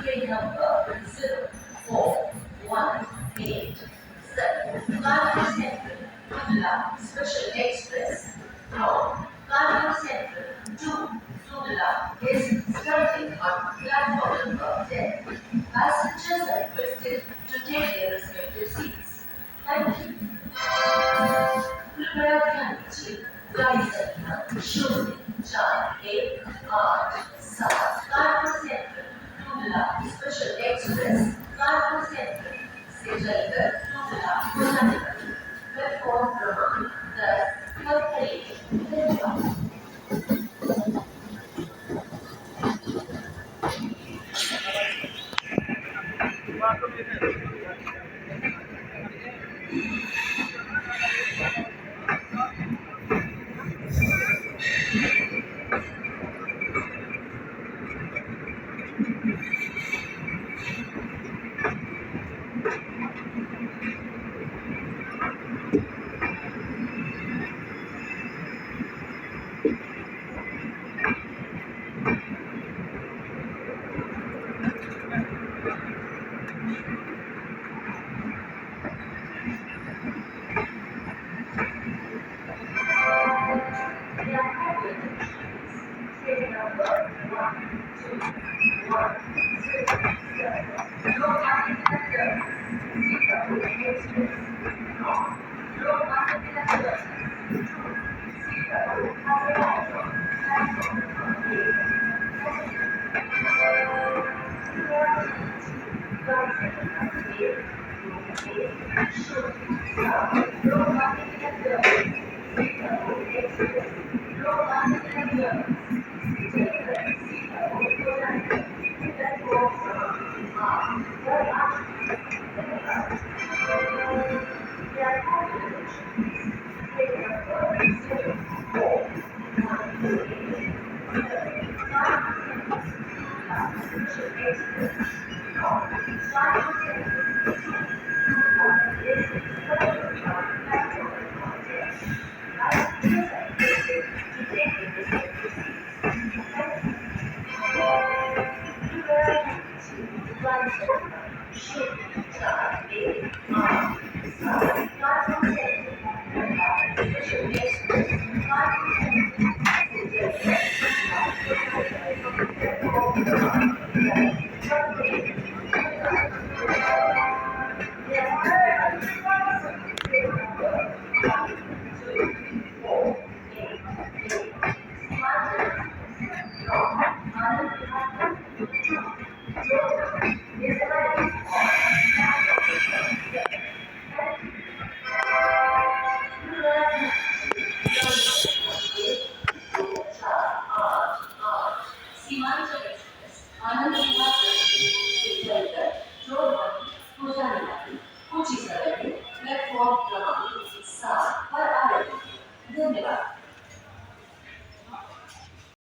Train number 0418. Kanpur Central, Kudla Special Express from Kanpur Central to Kudla is starting on platform number 10. Passengers are requested to take their respective seats. Thank you. कृपया ध्यान दीजिए गाड़ी संख्या 0418 Kanpur central Tundla special express Kanpur central से चलकर टूडला पहुंचने वाली platform क्रमांक 10 पर खड़ी धन्यवाद।